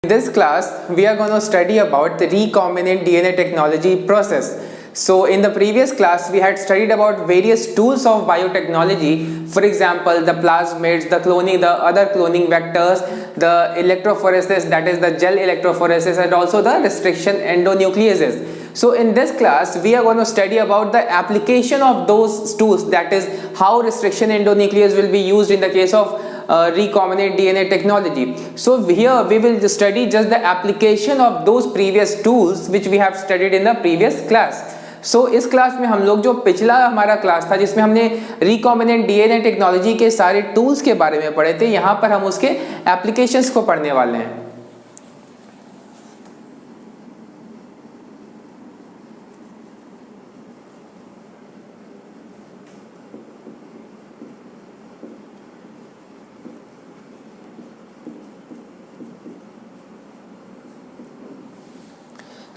In this class, we are going to study about the recombinant DNA technology process. So in the previous class, we had studied about various tools of biotechnology. For example, the plasmids, the cloning, the other cloning vectors, the electrophoresis, that is the gel electrophoresis, and also the restriction endonucleases. So in this class, we are going to study about the application of those tools, that is how restriction endonuclease will be used in the case of recombinant DNA technology. So here we will study just the application of those previous tools which we have studied in the previous class. So इस class में हम लोग जो पिछला हमारा class था जिसमें हमने रिकॉम्बिनेंट डीएनए टेक्नोलॉजी के सारे टूल्स के बारे में पढ़े थे, यहाँ पर हम उसके एप्लीकेशंस को पढ़ने वाले हैं.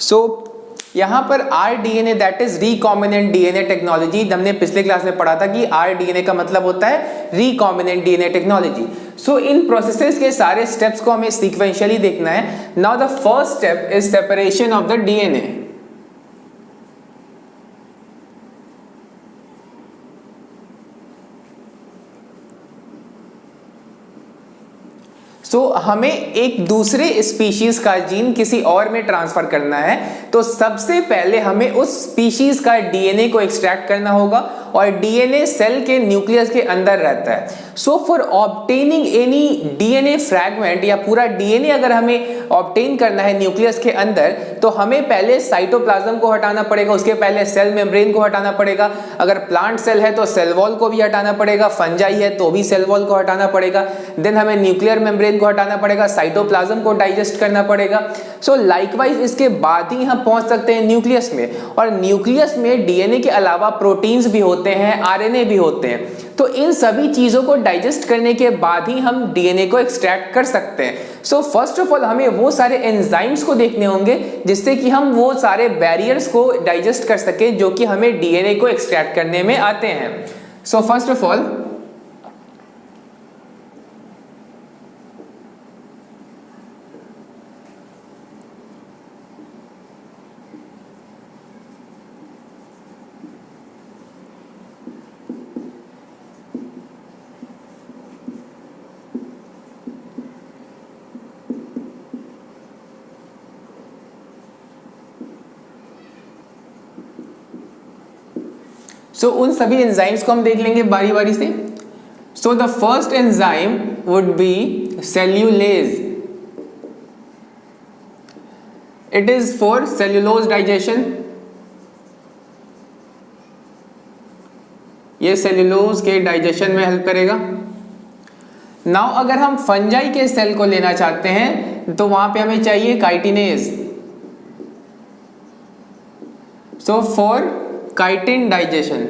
So यहाँ पर rDNA that is recombinant DNA technology, हमने पिछले क्लास में पढ़ा था कि rDNA का मतलब होता है रिकॉम्बिनेंट डीएनए टेक्नोलॉजी. सो इन प्रोसेसेस के सारे स्टेप्स को हमें सीक्वेंशियली देखना है. Now the first step is separation of the DNA. तो हमें एक दूसरे स्पीशीज का जीन किसी और में ट्रांसफर करना है, तो सबसे पहले हमें उस स्पीशीज का डीएनए को एक्सट्रैक्ट करना होगा और डीएनए सेल के न्यूक्लियस के अंदर रहता है. So for obtaining any DNA fragment या पूरा डीएनए अगर हमें ऑब्टेन करना है न्यूक्लियस के अंदर, तो हमें पहले साइटोप्लाज्म को हटाना पड़ेगा, उसके पहले सेल मेम्ब्रेन को हटाना पड़ेगा. अगर प्लांट सेल है तो सेल वॉल को भी हटाना पड़ेगा, फंजाई है तो भी सेल वॉल को हटाना पड़ेगा. देन हमें न्यूक्लियर मेम्ब्रेन को हटाना पड़ेगा, साइटोप्लाज्म को डाइजेस्ट करना पड़ेगा. सो लाइकवाइज इसके बाद ही हम पहुंच सकते हैं न्यूक्लियस में. और न्यूक्लियस में डीएनए के अलावा प्रोटीन्स भी होते हैं, आरएनए भी होते हैं. तो इन सभी चीजों को डाइजेस्ट करने के बाद ही हम डीएनए को एक्सट्रैक्ट कर सकते हैं. सो फर्स्ट ऑफ ऑल हमें वो सारे एंजाइम्स को देखने होंगे जिससे कि हम वो सारे बैरियर्स को डाइजेस्ट कर सके जो कि हमें डीएनए को एक्सट्रैक्ट करने में आते हैं. सो फर्स्ट ऑफ ऑल उन सभी एंजाइम्स को हम देख लेंगे बारी बारी से. So the first enzyme would be cellulase. It is for cellulose digestion. ये सेल्यूलोज के डाइजेशन में हेल्प करेगा. नाउ अगर हम फंजाई के सेल को लेना चाहते हैं तो वहां पे हमें चाहिए chitinase. So for chitin digestion.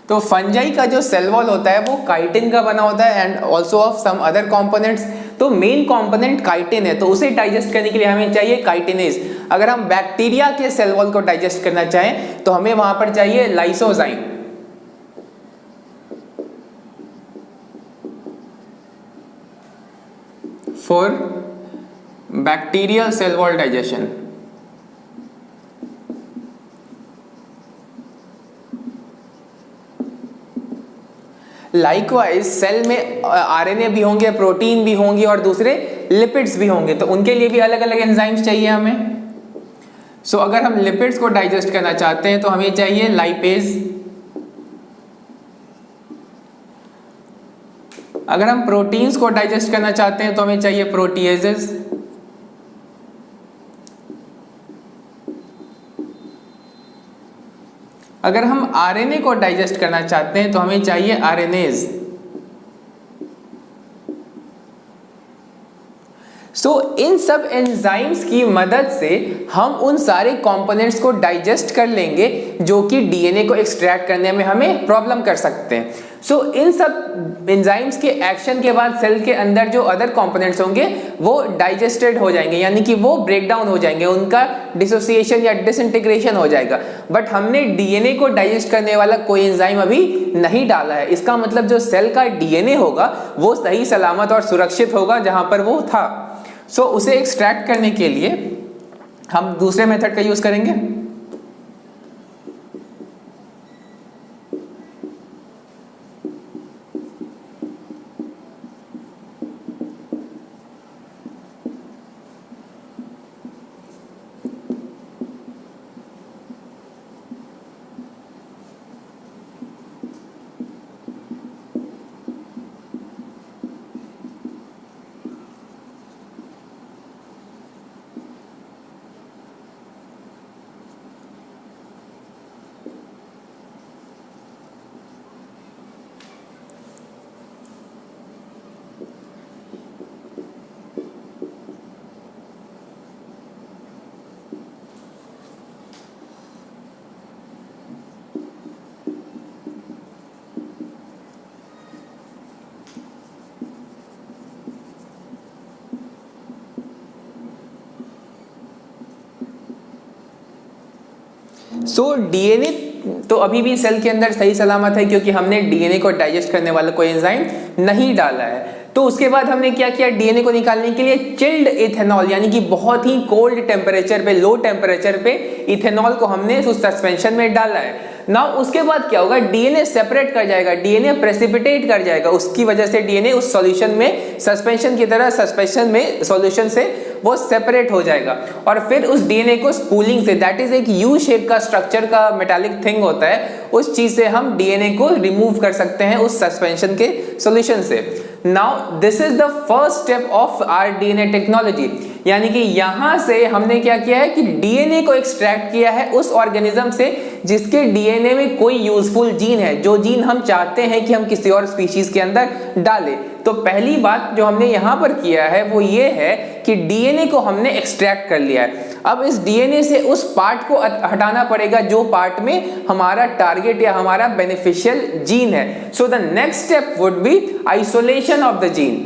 तो फंजाई का जो सेल वॉल होता है वो काइटिन का बना होता है and also of some other components. तो मेन कंपोनेंट काइटिन है, तो उसे डाइजेस्ट करने के लिए हमें चाहिए काइटिनेज. अगर हम बैक्टीरिया के सेल वॉल को डाइजेस्ट करना चाहें तो हमें वहां पर चाहिए lysozyme. For bacterial cell wall digestion. Likewise cell में आरएनए भी होंगे, प्रोटीन भी होंगे और दूसरे लिपिड्स भी होंगे, तो उनके लिए भी अलग अलग एंजाइम्स चाहिए हमें. सो अगर हम लिपिड्स को डाइजेस्ट करना चाहते हैं तो हमें चाहिए लाइपेज. अगर हम प्रोटीन्स को डाइजेस्ट करना चाहते हैं तो हमें चाहिए प्रोटीएजेस. अगर हम आरएनए को डाइजेस्ट करना चाहते हैं तो हमें चाहिए आरएनएज. सो इन सब एंजाइम्स की मदद से हम उन सारे कंपोनेंट्स को डाइजेस्ट कर लेंगे जो कि डीएनए को एक्सट्रैक्ट करने में हमें प्रॉब्लम कर सकते हैं. सो इन सब एंजाइम्स के एक्शन के बाद सेल के अंदर जो अदर कंपोनेंट्स होंगे वो डाइजेस्टेड हो जाएंगे, यानी कि वो ब्रेक डाउन हो जाएंगे, उनका डिसोसिएशन या डिसइंटीग्रेशन हो जाएगा। बट हमने डीएनए को डाइजेस्ट करने वाला कोई एंजाइम अभी नहीं डाला है। इसका मतलब जो सेल का डीएनए होगा वो सही सलामत और सुरक्षित होगा जहां पर वो था। सो उसे एक्सट्रैक्ट करने के लिए हम दूसरे मेथड का यूज करेंगे। सो डीएनए तो अभी भी सेल के अंदर सही सलामत है क्योंकि हमने डीएनए को डाइजेस्ट करने वाला कोई एंजाइम नहीं डाला है। तो उसके बाद हमने क्या किया, डीएनए को निकालने के लिए चिल्ड इथेनॉल यानी कि बहुत ही कोल्ड टेम्परेचर पे, लो टेम्परेचर पे इथेनॉल को हमने उस सस्पेंशन में डाला है। नाउ उसके बाद क्या होगा, डीएनए सेपरेट कर जाएगा, डीएनए प्रेसिपिटेट कर जाएगा, उसकी वजह से डीएनए उस सॉल्यूशन में सस्पेंशन की तरह सस्पेंशन में सॉल्यूशन से वो सेपरेट हो जाएगा और फिर उस डीएनए को स्पूलिंग से, दैट इज एक यू शेप का स्ट्रक्चर का मेटालिक थिंग होता है, उस चीज से हम डीएनए को रिमूव कर सकते हैं उस सस्पेंशन के सॉल्यूशन से। Now this is the first step of our DNA technology, यानी कि यहां से हमने क्या किया है कि डीएनए को एक्सट्रैक्ट किया है उस ऑर्गेनिज्म से जिसके डीएनए में कोई यूजफुल जीन है, जो जीन हम चाहते हैं कि हम किसी और स्पीशीज के अंदर डालें। तो पहली बात जो हमने यहां पर किया है वो ये है कि डीएनए को हमने एक्सट्रैक्ट कर लिया है। अब इस डीएनए से उस पार्ट को हटाना पड़ेगा जो पार्ट में हमारा टारगेट या हमारा बेनिफिशियल जीन है। So the next step would be isolation of the gene.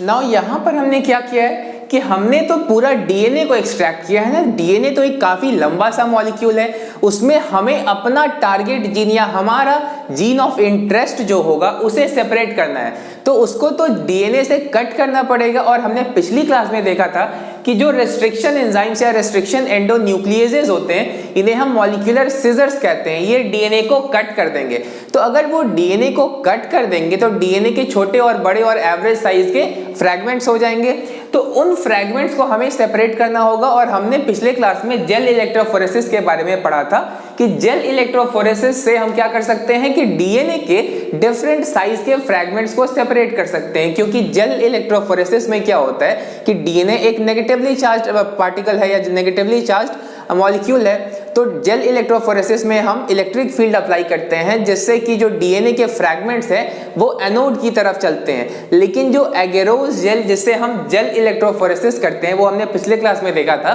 Now यहां पर हमने क्या किया है कि हमने तो पूरा डीएनए को एक्सट्रैक्ट किया है ना। डीएनए तो एक काफी लंबा सा मॉलिक्यूल है, उसमें हमें अपना टारगेट जीन या हमारा जीन ऑफ इंटरेस्ट जो होगा उसे सेपरेट करना है, तो उसको तो डीएनए से कट करना पड़ेगा। और हमने पिछली क्लास में देखा था कि जो रेस्ट्रिक्शन एंजाइम्स या रेस्ट्रिक्शन एंडोन्यूक्लियेजेस होते हैं, इन्हें हम मॉलिक्यूलर सिजर्स कहते हैं, ये डीएनए को कट कर देंगे। तो अगर वो डीएनए को कट कर देंगे तो डीएनए के छोटे और बड़े और एवरेज साइज के फ्रैगमेंट्स हो जाएंगे, तो उन फ्रैगमेंट्स को हमें सेपरेट करना होगा। और हमने पिछले क्लास में जेल इलेक्ट्रोफोरेसिस के बारे में पढ़ा था कि जेल इलेक्ट्रोफोरेसिस से हम क्या कर सकते हैं कि डीएनए के डिफरेंट साइज के फ्रैगमेंट्स को सेपरेट कर सकते हैं। क्योंकि जेल इलेक्ट्रोफोरेसिस में क्या होता है कि डीएनए एक नेगेटिवली चार्ज्ड पार्टिकल है या नेगेटिवली चार्ज्ड मॉलिक्यूल है, तो जेल इलेक्ट्रोफोरेसिस में हम इलेक्ट्रिक फील्ड अप्लाई करते हैं जिससे कि जो डीएनए के फ्रैगमेंट्स हैं वो एनोड की तरफ चलते हैं। लेकिन जो एगेरोस जेल जिससे हम जेल इलेक्ट्रोफोरेसिस करते हैं वो हमने पिछले क्लास में देखा था,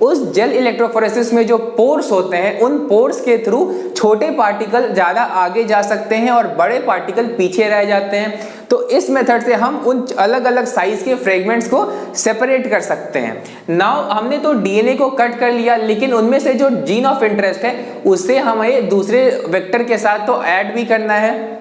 उस जेल इलेक्ट्रोफोरेसिस में जो पोर्स होते हैं उन पोर्स के थ्रू छोटे पार्टिकल ज्यादा आगे जा सकते हैं और बड़े पार्टिकल पीछे रह जाते हैं। तो इस मेथड से हम उन अलग अलग साइज के फ्रेगमेंट्स को सेपरेट कर सकते हैं। नाउ हमने तो डीएनए को कट कर लिया, लेकिन उनमें से जो जीन ऑफ इंटरेस्ट है उससे हमें दूसरे वेक्टर के साथ तो ऐड भी करना है।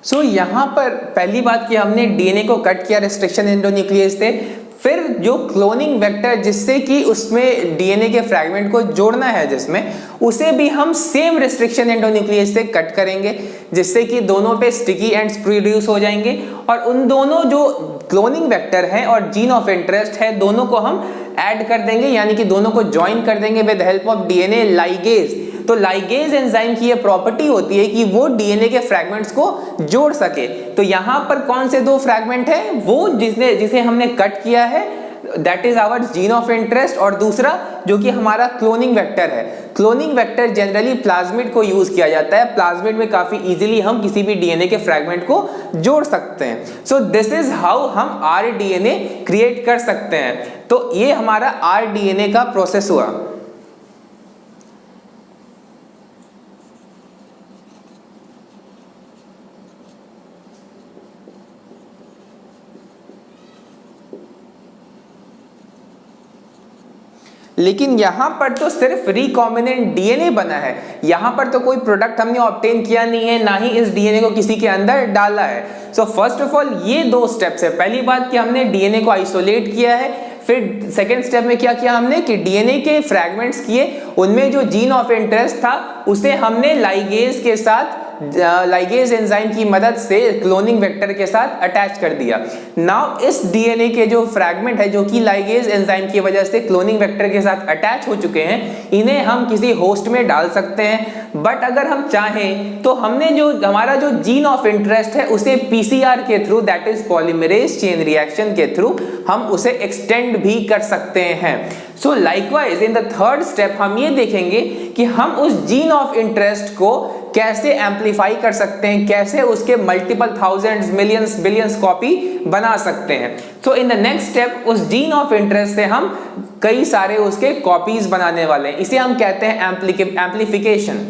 सो यहां पर पहली बात कि हमने डीएनए को कट किया रिस्ट्रिक्शन एंडोन्यूक्लियस से, फिर जो क्लोनिंग वेक्टर जिससे कि उसमें डीएनए के फ्रैगमेंट को जोड़ना है जिसमें, उसे भी हम सेम रिस्ट्रिक्शन एंडोन्यूक्लियस से कट करेंगे जिससे कि दोनों पे स्टिकी एंड्स प्रोड्यूस हो जाएंगे और उन दोनों जो क्लोनिंग वेक्टर है और जीन ऑफ इंटरेस्ट है दोनों को हम ऐड कर देंगे, यानी कि दोनों को ज्वाइन कर देंगे with help of DNA ligase. तो लाइगेज एंजाइम की ये प्रॉपर्टी होती है कि वो डीएनए के फ्रैगमेंट्स को जोड़ सके। तो यहां पर कौन से दो फ्रैगमेंट है, वो जिसे हमने कट किया है that is our gene of interest, और दूसरा जो कि हमारा क्लोनिंग वेक्टर है। क्लोनिंग वेक्टर जनरली प्लाज्मिड को यूज किया जाता है, प्लाज्मिड में काफी इजीली हम किसी भी डीएनए के फ्रैगमेंट को जोड़ सकते हैं। सो दिस इज हाउ हम आरडीएनए क्रिएट कर सकते हैं। तो ये हमारा आरडीएनए का प्रोसेस हुआ। लेकिन यहां पर तो सिर्फ रिकॉम्बिनेंट डीएनए बना है, यहां पर तो कोई प्रोडक्ट हमने ऑब्टेन किया नहीं है, ना ही इस डीएनए को किसी के अंदर डाला है। सो फर्स्ट ऑफ ऑल ये दो स्टेप्स है। पहली बात कि हमने डीएनए को आइसोलेट किया है, फिर सेकेंड स्टेप में क्या किया हमने कि डीएनए के फ्रैगमेंट्स किए, उनमें जो जीन ऑफ इंटरेस्ट था उसे हमने लाइगेज के साथ, लाइगेज एंजाइम की मदद से क्लोनिंग वेक्टर के साथ अटैच कर दिया। नाउ इस डीएनए के जो फ्रैगमेंट है जो कि लाइगेज एंजाइम की वजह से क्लोनिंग वेक्टर के साथ अटैच हो चुके हैं, इन्हें हम किसी होस्ट में डाल सकते हैं। बट अगर हम चाहें तो हमने जो हमारा जो जीन ऑफ इंटरेस्ट है उसे पीसीआर के through, that is polymerase chain reaction के थ्रू हम उसे एक्सटेंड भी कर सकते हैं। सो likewise in the third step हम ये देखेंगे कि हम उस जीन ऑफ इंटरेस्ट को कैसे एम्पलीफाई कर सकते हैं, कैसे उसके multiple thousands, millions, billions copy बना सकते हैं। सो इन द नेक्स्ट स्टेप उस जीन ऑफ इंटरेस्ट से हम कई सारे उसके कॉपीज बनाने वाले हैं, इसे हम कहते हैं amplification.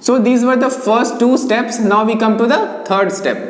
So these were the first two steps. Now we come to the third step.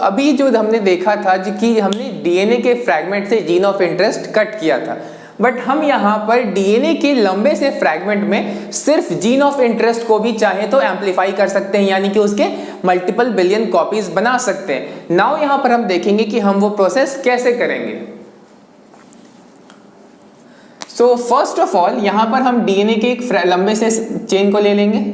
अभी जो हमने देखा था कि हमने डीएनए के फ्रैगमेंट से जीन ऑफ इंटरेस्ट कट किया था, बट हम यहाँ पर डीएनए के लंबे से फ्रैगमेंट में सिर्फ जीन ऑफ इंटरेस्ट को भी चाहे तो एम्पलीफाई कर सकते हैं, यानी कि उसके मल्टीपल बिलियन कॉपीज बना सकते हैं। नाउ यहाँ पर हम देखेंगे कि हम वो प्रोसेस कैसे करेंगे। फर्स्ट ऑफ ऑल यहाँ पर हम डीएनए के एक लंबे से चेन को ले लेंगे।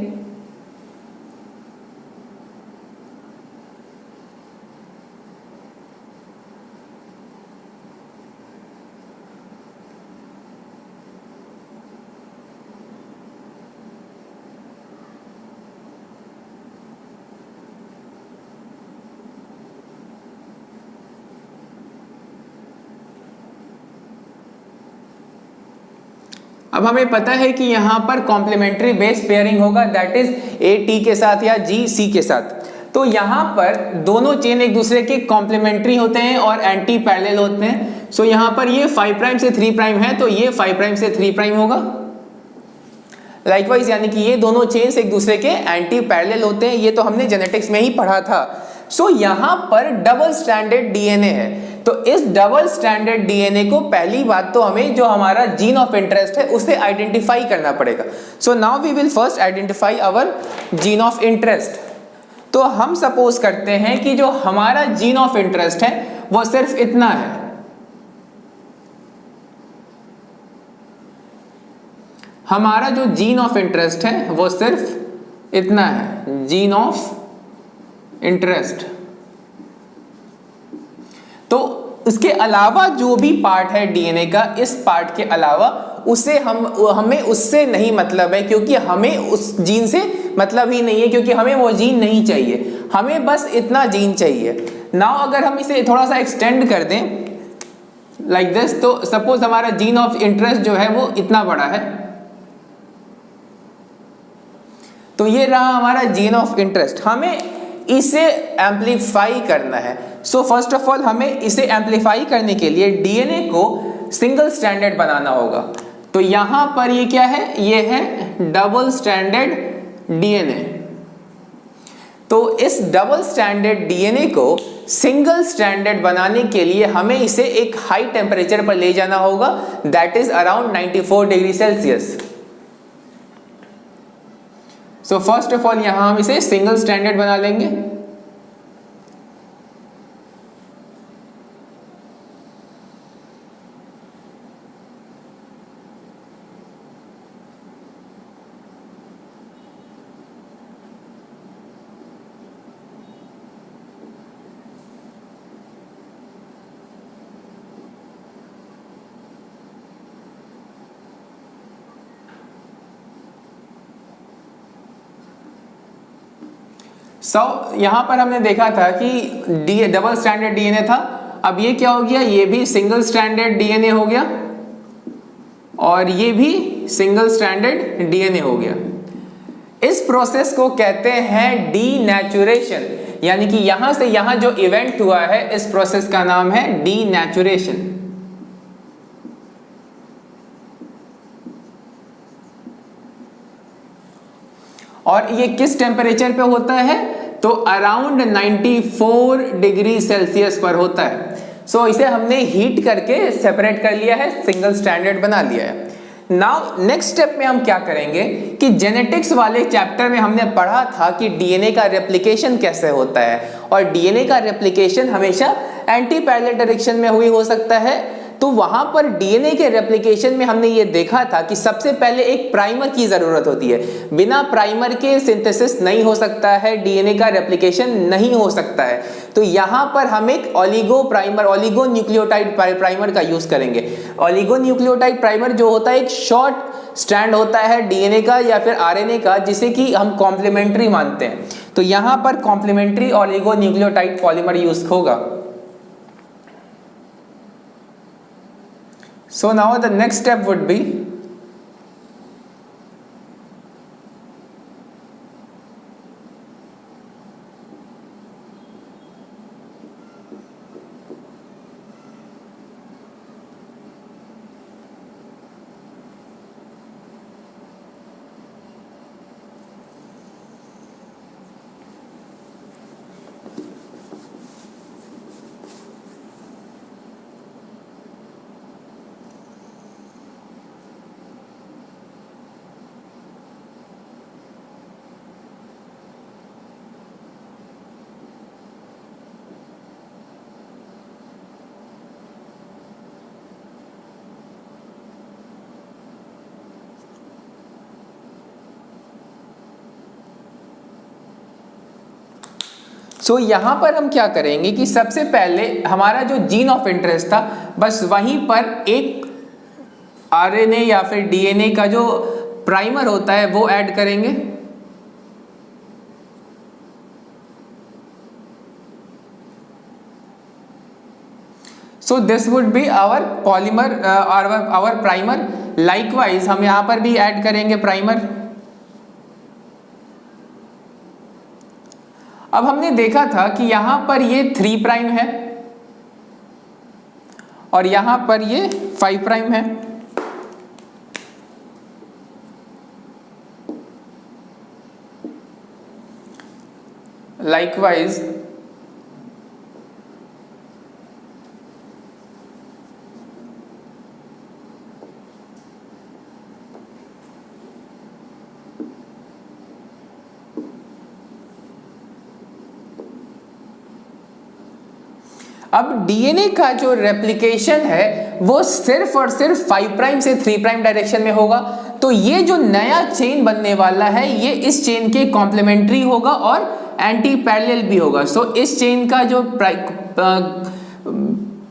अब हमें पता है कि यहाँ पर कॉम्प्लीमेंट्री बेस पेयरिंग होगा, दैट इज ए टी के साथ या जी सी के साथ। तो यहाँ पर दोनों चेन एक दूसरे के कॉम्प्लीमेंट्री होते हैं और एंटी पैरेलल होते हैं। सो यहाँ पर ये 5 प्राइम से 3 प्राइम है, तो ये 5 प्राइम से 3 प्राइम होगा। लाइकवाइज यानी कि ये दोनों चेन्स एक दूसरे के एंटी पैरेलल होते हैं, ये तो हमने जेनेटिक्स में ही पढ़ा था। यहाँ पर डबल स्ट्रैंडेड डीएनए है, तो इस डबल स्ट्रैंडेड डीएनए को पहली बात तो हमें जो हमारा जीन ऑफ इंटरेस्ट है उसे आइडेंटिफाई करना पड़ेगा। Now we will first identify our gene of interest. तो हम सपोज करते हैं कि जो हमारा जीन ऑफ इंटरेस्ट है वो सिर्फ इतना है। हमारा जो जीन ऑफ इंटरेस्ट है वो सिर्फ इतना है, जीन ऑफ इंटरेस्ट। तो इसके अलावा जो भी पार्ट है डीएनए का, इस पार्ट के अलावा उसे हमें उससे नहीं मतलब है, क्योंकि हमें उस जीन से मतलब ही नहीं है, क्योंकि हमें वो जीन नहीं चाहिए, हमें बस इतना जीन चाहिए। नाउ अगर हम इसे थोड़ा सा एक्सटेंड कर दें लाइक दिस, तो सपोज हमारा जीन ऑफ इंटरेस्ट जो है वो इतना बड़ा है, तो ये रहा हमारा जीन ऑफ इंटरेस्ट। हमें इसे एम्पलीफाई करना है। फर्स्ट ऑफ ऑल हमें इसे एम्पलीफाई करने के लिए डीएनए को सिंगल स्ट्रैंडेड बनाना होगा। तो यहां पर ये क्या है, ये है डबल स्ट्रैंडेड डीएनए। तो इस डबल स्ट्रैंडेड डीएनए को सिंगल स्ट्रैंडेड बनाने के लिए हमें इसे एक हाई टेम्परेचर पर ले जाना होगा, that is around 94 degree Celsius. First of all यहां हम इसे सिंगल स्ट्रैंडेड बना लेंगे। यहां पर हमने देखा था कि डबल स्ट्रैंडेड डीएनए था, अब ये क्या हो गया, ये भी सिंगल स्ट्रैंडेड डीएनए हो गया और ये भी सिंगल स्ट्रैंडेड डीएनए हो गया। इस प्रोसेस को कहते हैं डीनेचुरेशन, यानी कि यहां से यहां जो इवेंट हुआ है इस प्रोसेस का नाम है डीनेचुरेशन। और ये किस टेम्परेचर पे होता है, तो अराउंड 94 डिग्री सेल्सियस पर होता है। इसे हमने हीट करके सेपरेट कर लिया है, सिंगल स्टैंडर्ड बना लिया है। नाउ नेक्स्ट स्टेप में हम क्या करेंगे कि जेनेटिक्स वाले चैप्टर में हमने पढ़ा था कि डीएनए का रेप्लिकेशन कैसे होता है, और डीएनए का रेप्लिकेशन हमेशा एंटी पैरेलल डायरेक्शन में हुई हो सकता है। तो वहां पर डीएनए के रेप्लिकेशन में हमने ये देखा था कि सबसे पहले एक प्राइमर की जरूरत होती है, बिना प्राइमर के सिंथेसिस नहीं हो सकता है, डीएनए का रेप्लिकेशन नहीं हो सकता है। तो यहां पर हम एक ऑलिगो न्यूक्लियोटाइड प्राइमर का यूज करेंगे। ऑलिगो न्यूक्लियोटाइड प्राइमर जो होता है एक शॉर्ट स्ट्रैंड होता है डीएनए का या फिर आरएनए का, जिसे कि हम कॉम्प्लीमेंट्री मानते हैं। तो यहां पर complementary oligo nucleotide polymer use होगा। So now the next step would be so यहाँ पर हम क्या करेंगे कि सबसे पहले हमारा जो जीन ऑफ इंटरेस्ट था बस वहीं पर एक आरएनए या फिर डीएनए का जो प्राइमर होता है वो ऐड करेंगे। So this would be our polymer our primer. Likewise हम यहां पर भी ऐड करेंगे प्राइमर। अब हमने देखा था कि यहां पर ये 3 प्राइम है और यहां पर ये 5 प्राइम है। लाइकवाइज अब डीएनए का जो रेप्लिकेशन है वो सिर्फ और सिर्फ 5 प्राइम से 3 प्राइम डायरेक्शन में होगा। तो ये जो नया चेन बनने वाला है ये इस चेन के कॉम्प्लीमेंट्री होगा और एंटी पैरेलल भी होगा। सो इस चेन का जो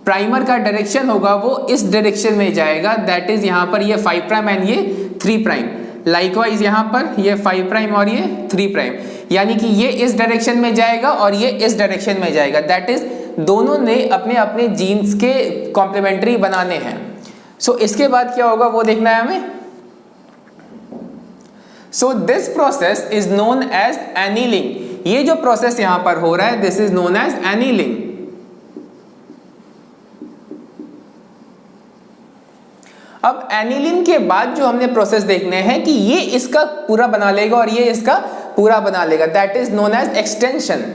प्राइमर का डायरेक्शन होगा वो इस डायरेक्शन में जाएगा, दैट इज यहाँ पर ये 5 प्राइम एंड ये 3 प्राइम। लाइकवाइज यहाँ पर ये 5 प्राइम और ये 3 प्राइम, यानी कि ये इस डायरेक्शन में जाएगा और ये इस डायरेक्शन में जाएगा, दैट इज दोनों ने अपने अपने जीन्स के कॉम्प्लीमेंट्री बनाने हैं। सो इसके बाद क्या होगा वो देखना है हमें। So this process is known as annealing. ये जो प्रोसेस यहां पर हो रहा है this is known as annealing. अब एनीलिंग के बाद जो हमने प्रोसेस देखने हैं कि ये इसका पूरा बना लेगा और ये इसका पूरा बना लेगा, that is known as extension.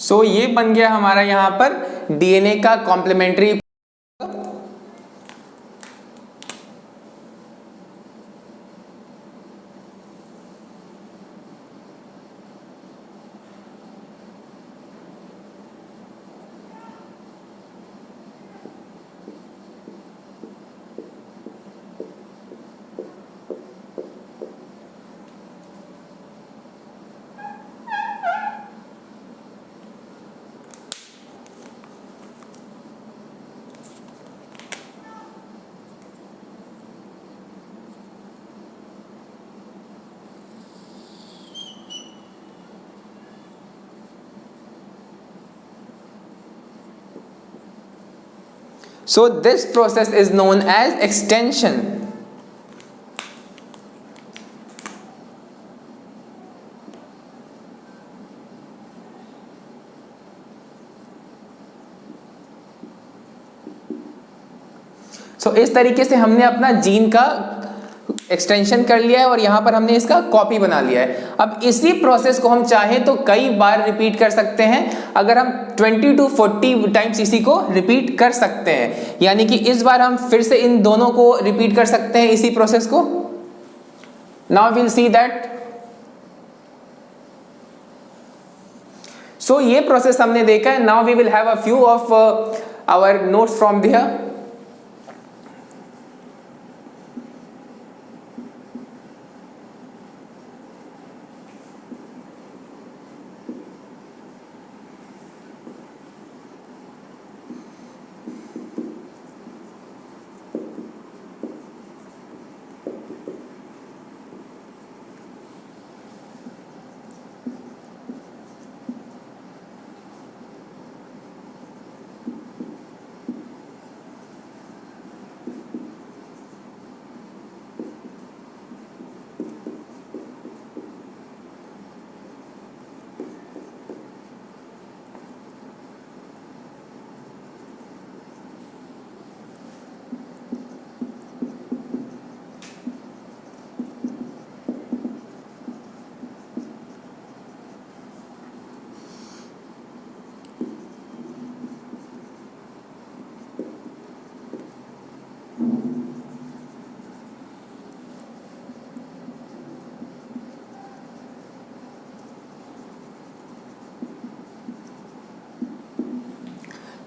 So ये बन गया हमारा यहां पर डीएनए का complementary. So this process is known as extension. So इस तरीके से हमने अपना जीन का एक्सटेंशन कर लिया है और यहां पर हमने इसका कॉपी बना लिया है। अब इसी प्रोसेस को हम चाहें तो कई बार रिपीट कर सकते हैं। अगर हम 20 to 40 टाइम्स इसी को रिपीट कर सकते हैं, यानी कि इस बार हम फिर से इन दोनों को रिपीट कर सकते हैं इसी प्रोसेस को। Now we'll see that. So ये प्रोसेस हमने देखा है। Now we will have a few of our notes from there.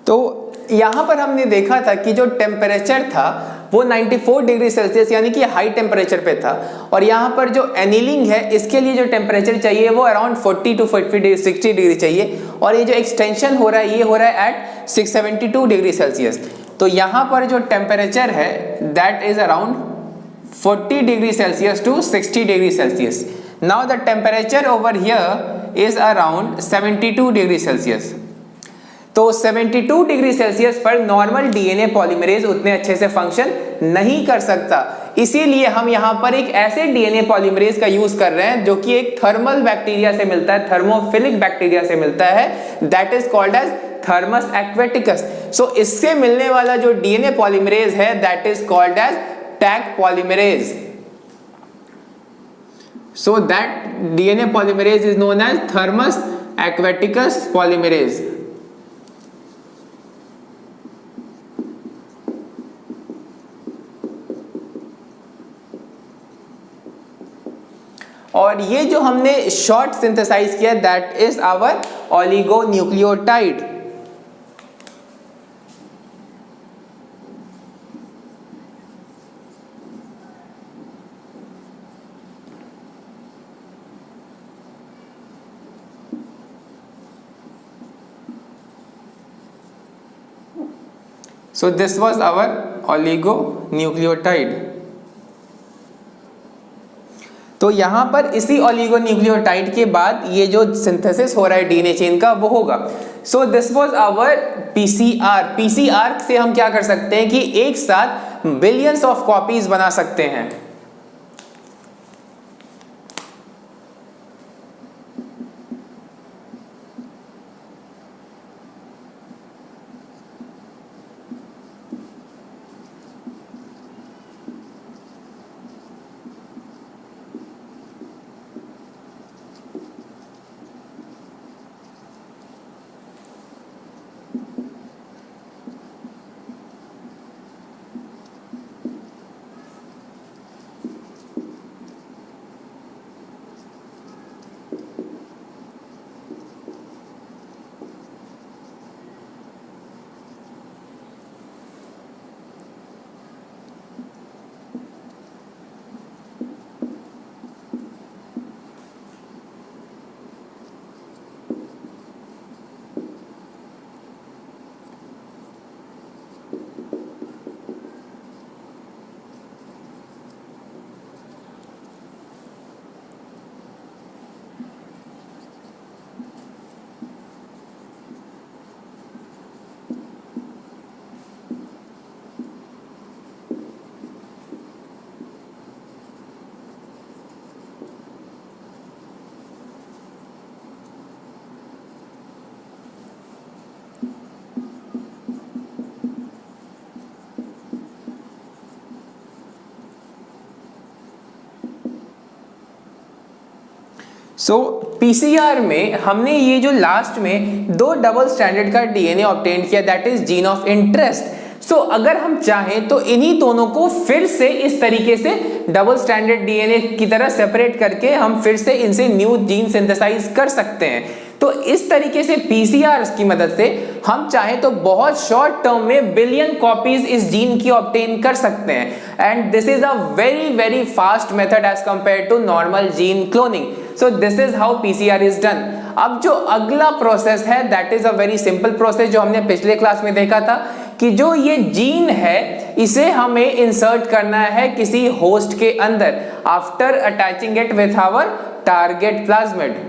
तो यहाँ पर हमने देखा था कि जो टेम्परेचर था वो 94 डिग्री सेल्सियस यानी कि हाई टेम्परेचर पे था, और यहाँ पर जो एनीलिंग है इसके लिए जो टेम्परेचर चाहिए वो अराउंड 40 to 60 डिग्री चाहिए, और ये जो एक्सटेंशन हो रहा है ये हो रहा है एट 672 डिग्री सेल्सियस। तो यहाँ पर जो टेम्परेचर है that is around 40 degree Celsius to 60 degree Celsius. Now the temperature over here is around 72 degree Celsius. तो 72 डिग्री सेल्सियस पर नॉर्मल डीएनए पॉलीमरेज उतने अच्छे से फंक्शन नहीं कर सकता, इसीलिए हम यहाँ पर एक ऐसे डीएनए पॉलीमरेज का यूज कर रहे हैं जो कि एक थर्मल बैक्टीरिया से मिलता है, थर्मोफिलिक बैक्टीरिया से मिलता है, that is called as Thermus aquaticus. So इससे मिलने वाला जो डीएनए पॉलीमरेज है that is called as Taq polymerase. So that DNA polymerase is known as Thermus aquaticus polymerase. और ये जो हमने शॉर्ट सिंथेसाइज किया that is our oligonucleotide. So this was our oligonucleotide। तो यहाँ पर इसी ओलिगोन्यूक्लियोटाइड के बाद ये जो सिंथेसिस हो रहा है डीएनए चेन का वो होगा। So this was our PCR. PCR से हम क्या कर सकते हैं कि एक साथ बिलियंस ऑफ कॉपीज बना सकते हैं। सो पीसीआर में हमने ये जो लास्ट में दो डबल स्टैंडर्ड का डीएनए ऑब्टेन किया that is gene of interest. So अगर हम चाहें तो इन्हीं दोनों को फिर से इस तरीके से डबल स्टैंडर्ड डीएनए की तरह सेपरेट करके हम फिर से इनसे न्यू जीन सिंथेसाइज कर सकते हैं। तो इस तरीके से पीसीआर की मदद से हम चाहें तो बहुत शॉर्ट टर्म में बिलियन कॉपीज इस जीन की ऑब्टेन कर सकते हैं, and this is a very very fast method as compare to normal gene cloning. So this is how PCR is done. अब जो अगला प्रोसेस है that is a very simple process जो हमने पिछले क्लास में देखा था कि जो ये जीन है इसे हमें इंसर्ट करना है किसी होस्ट के अंदर after attaching it with our target plasmid.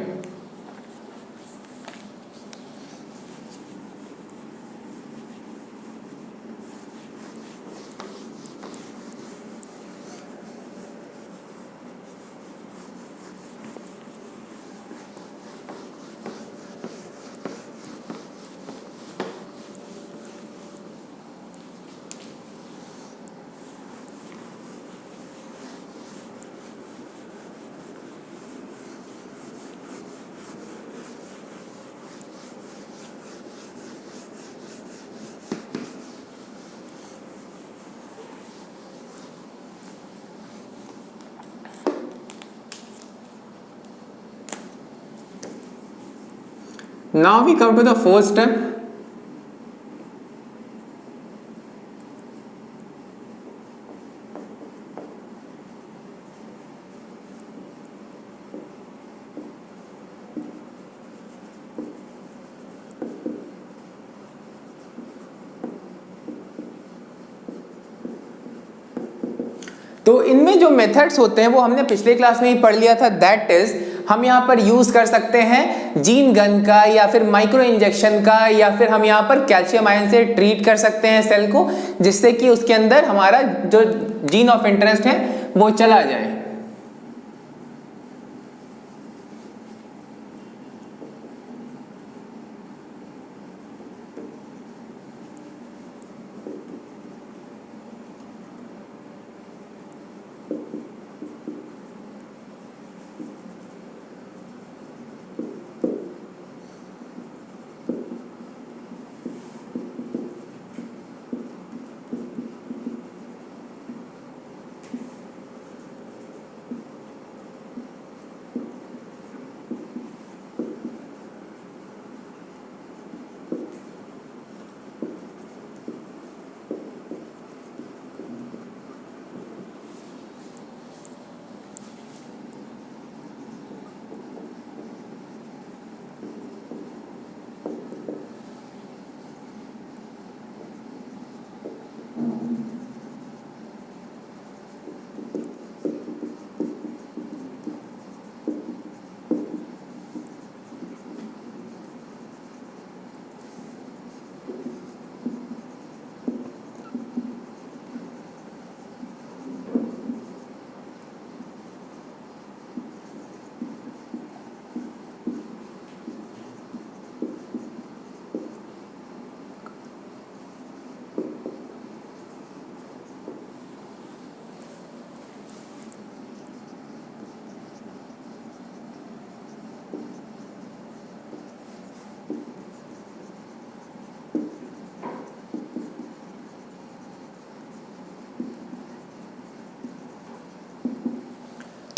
Now we come to the fourth step, तो इनमें जो मेथड्स होते हैं वो हमने पिछले क्लास में ही पढ़ लिया था, दैट इज हम यहाँ पर यूज कर सकते हैं जीन गन का, या फिर माइक्रो इंजेक्शन का, या फिर हम यहाँ पर कैल्शियम आयन से ट्रीट कर सकते हैं सेल को, जिससे कि उसके अंदर हमारा जो जीन ऑफ इंटरेस्ट है वो चला जाए।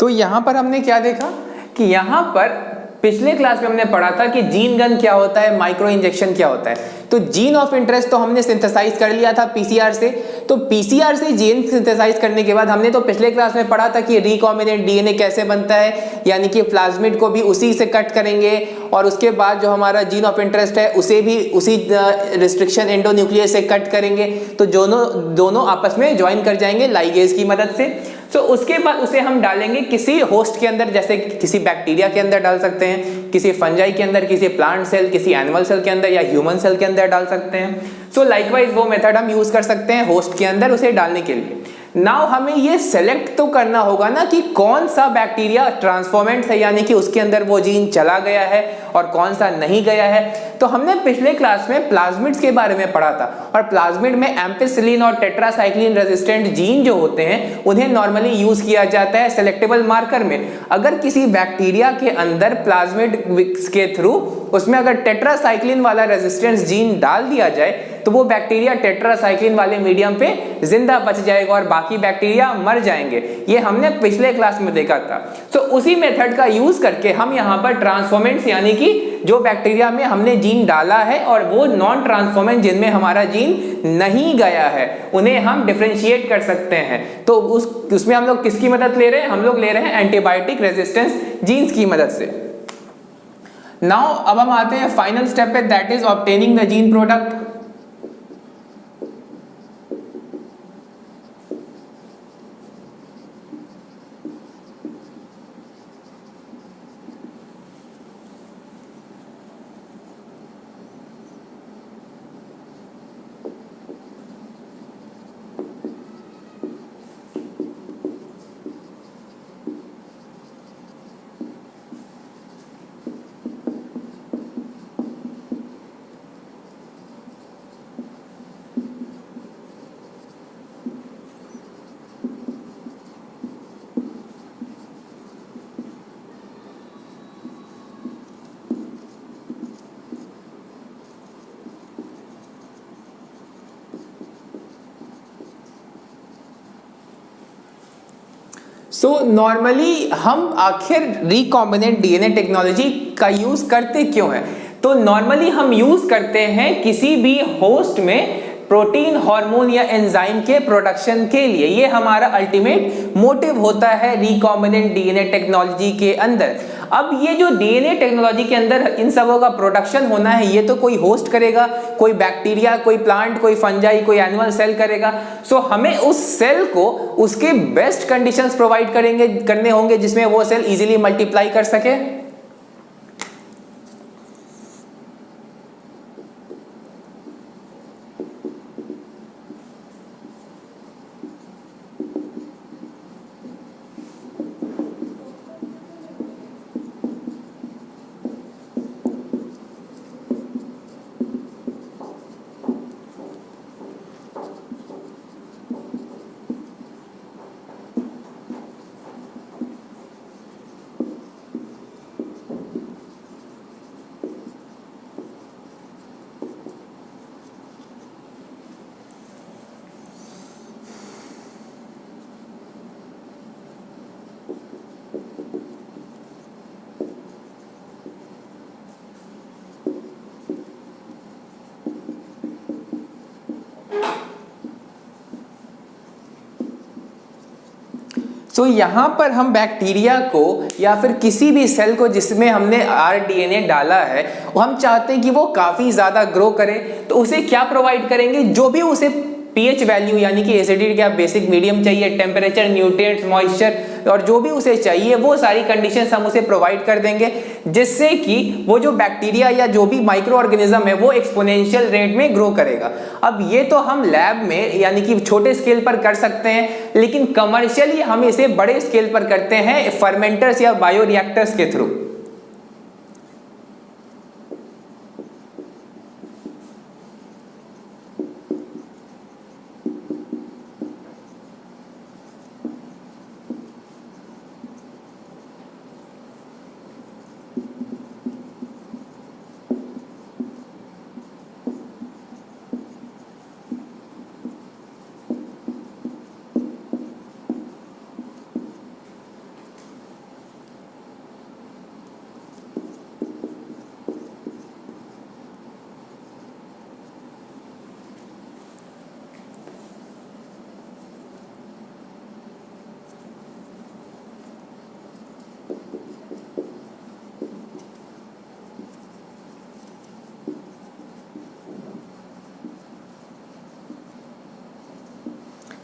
तो यहां पर हमने क्या देखा कि यहां पर पिछले क्लास में हमने पढ़ा था कि जीन गन क्या होता है, माइक्रो इंजेक्शन क्या होता है। तो जीन ऑफ इंटरेस्ट तो हमने सिंथेसाइज कर लिया था पीसीआर से। तो पीसीआर से जीन सिंथेसाइज करने के बाद हमने तो पिछले क्लास में पढ़ा था कि रिकॉम्बिनेंट डीएनए कैसे बनता है, यानी कि प्लाज्मिड को भी उसी से कट करेंगे और उसके बाद जो हमारा जीन ऑफ इंटरेस्ट है उसे भी उसी रिस्ट्रिक्शन एंडोन्यूक्लियस से कट करेंगे। तो दोनों आपस में ज्वाइन कर जाएंगे लाइगेज की मदद से। तो उसके बाद उसे हम डालेंगे किसी होस्ट के अंदर, जैसे किसी बैक्टीरिया के अंदर डाल सकते हैं, किसी फंजाई के अंदर, किसी प्लांट सेल, किसी एनिमल सेल के अंदर, या ह्यूमन सेल के अंदर डाल सकते हैं। सो लाइकवाइज वो मेथड हम यूज कर सकते हैं होस्ट के अंदर उसे डालने के लिए। नाउ हमें ये सेलेक्ट तो करना होगा ना कि कौन सा बैक्टीरिया ट्रांसफॉर्मेंट है, यानी कि उसके अंदर वो जीन चला गया है और कौन सा नहीं गया है। तो हमने पिछले क्लास में प्लाज्मिड्स के बारे में पढ़ा था, और प्लाज्मिड में एम्पिसिलिन और टेट्रासाइक्लिन रेजिस्टेंट जीन जो होते हैं उन्हें नॉर्मली यूज किया जाता है सेलेक्टेबल मार्कर में। अगर किसी बैक्टीरिया के अंदर प्लाज्मिड के थ्रू उसमें अगर टेट्रासाइक्लिन वाला रेजिस्टेंस जीन डाल दिया जाए तो वो बैक्टीरिया टेट्रासाइक्लिन वाले मीडियम पे जिंदा बच जाएगा और बाकी बैक्टीरिया मर जाएंगे। ये हमने पिछले क्लास में देखा था। तो उसी मेथड का यूज करके हम यहाँ पर ट्रांसफॉर्मेंट्स, यानी कि जो बैक्टीरिया में हमने जीन डाला है और वो नॉन ट्रांसफॉर्मेंट जिनमें हमारा जीन नहीं गया है, उन्हें हम डिफरेंशिएट कर सकते हैं। तो उसमें हम लोग किसकी मदद ले रहे हैं? हम लोग ले रहे हैं एंटीबायोटिक रेजिस्टेंस जीन्स की मदद से। नाउ अब हम आते हैं फाइनल स्टेप पे, that is obtaining the gene product. So normally हम आखिर रिकॉम्बिनेंट डीएनए टेक्नोलॉजी का यूज करते क्यों है? तो नॉर्मली हम यूज करते हैं किसी भी होस्ट में प्रोटीन, हार्मोन या एंजाइम के प्रोडक्शन के लिए। ये हमारा अल्टीमेट मोटिव होता है रिकॉम्बिनेंट डीएनए टेक्नोलॉजी के अंदर। अब ये जो डीएनए टेक्नोलॉजी के अंदर इन सबों का प्रोडक्शन होना है, ये तो कोई होस्ट करेगा, कोई बैक्टीरिया, कोई प्लांट, कोई फंजाई, कोई एनिमल सेल करेगा। सो हमें उस सेल को उसके बेस्ट कंडीशंस प्रोवाइड करने होंगे जिसमें वो सेल इजीली मल्टीप्लाई कर सके। तो यहां पर हम बैक्टीरिया को या फिर किसी भी सेल को जिसमें हमने आरडीएनए डाला है, वो हम चाहते हैं कि वो काफी ज्यादा ग्रो करे, तो उसे क्या प्रोवाइड करेंगे? जो भी उसे पीएच वैल्यू यानी कि एसिडिटी का बेसिक मीडियम चाहिए, टेम्परेचर, न्यूट्रिएंट्स, मॉइस्चर और जो भी उसे चाहिए वो सारी कंडीशंस हम उसे प्रोवाइड कर देंगे, जिससे कि वो जो बैक्टीरिया या जो भी माइक्रो ऑर्गेनिज्म है वो एक्सपोनेंशियल रेट में ग्रो करेगा। अब ये तो हम लैब में यानी कि छोटे स्केल पर कर सकते हैं, लेकिन कमर्शियली हम इसे बड़े स्केल पर करते हैं फर्मेंटर्स या बायोरिएक्टर्स के थ्रू।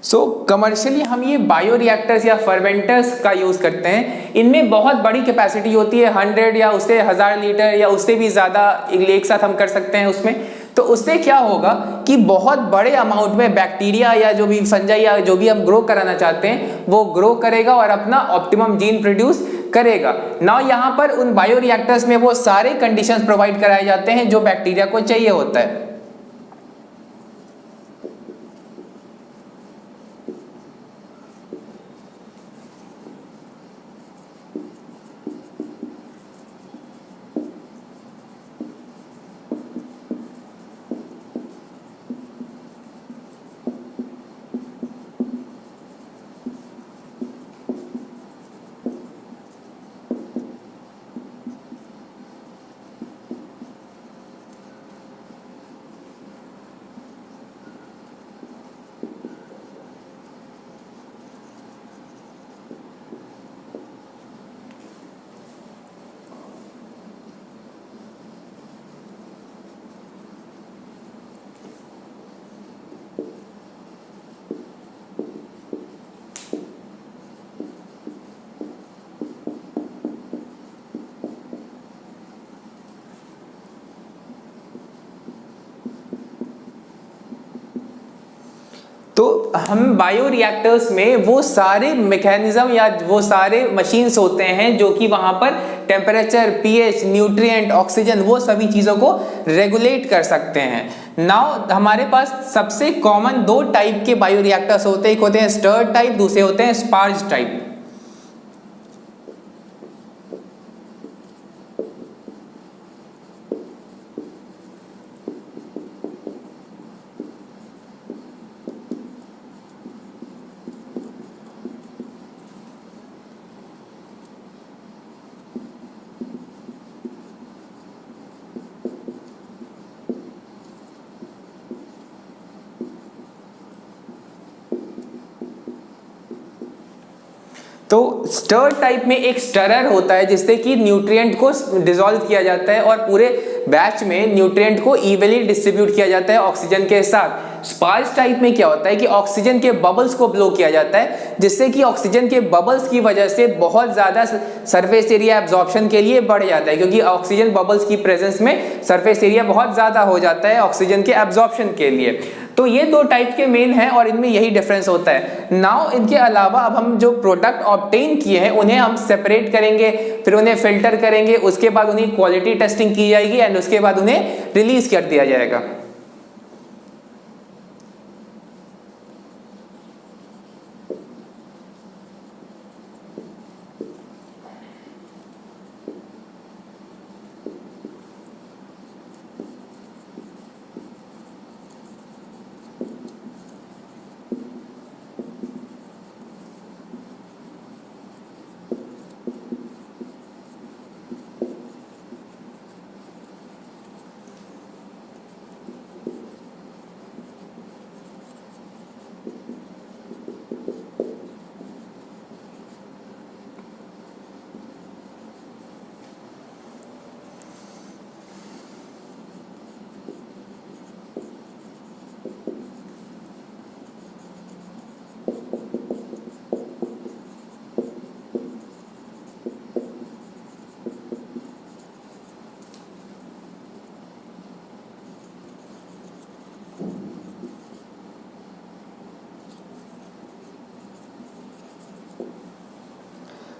सो कमर्शियली हम ये बायोरिएक्टर्स या फर्मेंटर्स का यूज करते हैं। इनमें बहुत बड़ी कैपेसिटी होती है, 100 या उससे 1000 लीटर या उससे भी ज्यादा एक साथ हम कर सकते हैं उसमें। तो उससे क्या होगा कि बहुत बड़े अमाउंट में बैक्टीरिया या जो भी फंजाई या जो भी हम ग्रो कराना चाहते हैं वो ग्रो करेगा और अपना ऑप्टिमम जीन प्रोड्यूस करेगा ना। यहाँ पर उन बायोरिएक्टर्स में वो सारे कंडीशंस प्रोवाइड कराए जाते हैं जो बैक्टीरिया को चाहिए होता है। तो हम बायोरिएक्टर्स में वो सारे मैकेनिज्म या वो सारे मशीन्स होते हैं जो कि वहां पर टेम्परेचर, पीएच, न्यूट्रिएंट, ऑक्सीजन वो सभी चीजों को रेगुलेट कर सकते हैं। नाउ हमारे पास सबसे कॉमन 2 टाइप के बायोरिएक्टर्स होते हैं, एक होते हैं स्टर्ड टाइप, दूसरे होते हैं स्पार्ज टाइप। तो स्टर टाइप में एक स्टरर होता है जिससे कि न्यूट्रिएंट को डिसॉल्व किया जाता है और पूरे बैच में न्यूट्रिएंट को इवनली डिस्ट्रीब्यूट किया जाता है ऑक्सीजन के साथ। स्पार्ज टाइप में क्या होता है कि ऑक्सीजन के बबल्स को ब्लो किया जाता है जिससे कि ऑक्सीजन के बबल्स की वजह से बहुत ज्यादा सरफेस एरिया एब्जॉर्प्शन के लिए बढ़ जाता है, क्योंकि ऑक्सीजन बबल्स की प्रेजेंस में सरफेस एरिया बहुत ज्यादा हो जाता है ऑक्सीजन के एब्जॉर्प्शन के लिए। तो ये दो टाइप के मेन हैं और इनमें यही डिफरेंस होता है। नाउ इनके अलावा अब हम जो प्रोडक्ट ऑब्टेन किए हैं उन्हें हम सेपरेट करेंगे, फिर उन्हें फिल्टर करेंगे, उसके बाद उन्हें क्वालिटी टेस्टिंग की जाएगी एंड उसके बाद उन्हें रिलीज कर दिया जाएगा।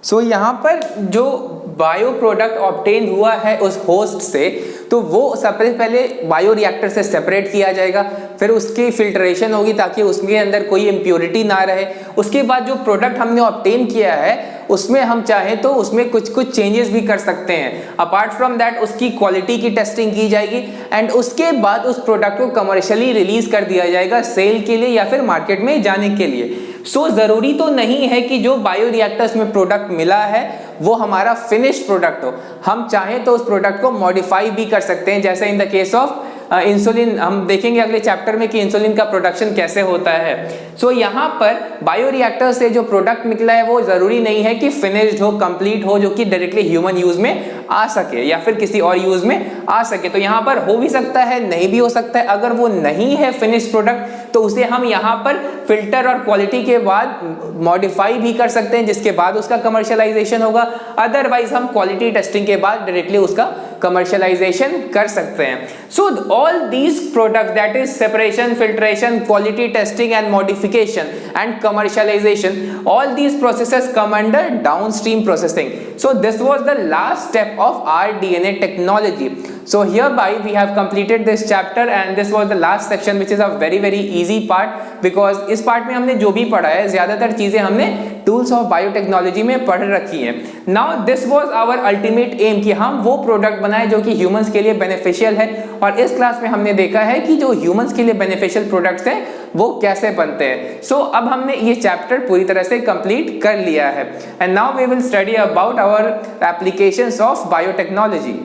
सो यहाँ पर जो बायो प्रोडक्ट ऑब्टेन हुआ है उस होस्ट से, तो वो सबसे पहले बायो रिएक्टर से सेपरेट किया जाएगा, फिर उसकी फिल्ट्रेशन होगी ताकि उसके अंदर कोई इम्प्योरिटी ना रहे। उसके बाद जो प्रोडक्ट हमने ऑब्टेन किया है उसमें हम चाहें तो उसमें कुछ कुछ चेंजेस भी कर सकते हैं। अपार्ट फ्रॉम दैट उसकी क्वालिटी की टेस्टिंग की जाएगी एंड उसके बाद उस प्रोडक्ट को कमर्शियली रिलीज कर दिया जाएगा सेल के लिए या फिर मार्केट में जाने के लिए। सो जरूरी तो नहीं है कि जो बायो रिएक्टर्स में प्रोडक्ट मिला है वो हमारा फिनिश्ड प्रोडक्ट हो, हम चाहें तो उस प्रोडक्ट को मॉडिफाई भी कर सकते हैं, जैसे in the case of insulin. हम देखेंगे अगले चैप्टर में कि इंसुलिन का प्रोडक्शन कैसे होता है। सो यहाँ पर बायो रिएक्टर से जो प्रोडक्ट निकला है वो जरूरी नहीं है कि फिनिश्ड हो, कंप्लीट हो, जो कि डायरेक्टली ह्यूमन यूज में आ सके या फिर किसी और यूज में आ सके। तो यहाँ पर हो भी सकता है, नहीं भी हो सकता है। अगर वो नहीं है फिनिश्ड प्रोडक्ट तो उसे हम यहाँ पर फिल्टर और क्वालिटी के बाद मॉडिफाई भी कर सकते हैं, जिसके बाद उसका कमर्शियलाइजेशन होगा। अदरवाइज हम क्वालिटी टेस्टिंग के बाद डायरेक्टली उसका कमर्शियलाइजेशन कर सकते हैं। सो all these products, that is separation, filtration, quality testing and modification and commercialization, all these processes come under downstream processing. So this was the last step of our DNA technology. So hereby we have completed this chapter and this was the last section, which is a very easy part, because इस part में हमने जो भी पढ़ा है ज्यादातर चीजें हमने टूल्स ऑफ बायोटेक्नोलॉजी में पढ़ रखी हैं। Now this was our ultimate aim कि हम वो प्रोडक्ट बनाए जो कि ह्यूमंस के लिए बेनिफिशियल है, और इस क्लास में हमने देखा है कि जो ह्यूमंस के लिए बेनिफिशियल प्रोडक्ट्स हैं वो कैसे बनते हैं। सो अब हमने ये चैप्टर पूरी तरह से कंप्लीट कर लिया है and now we will study about our applications of biotechnology.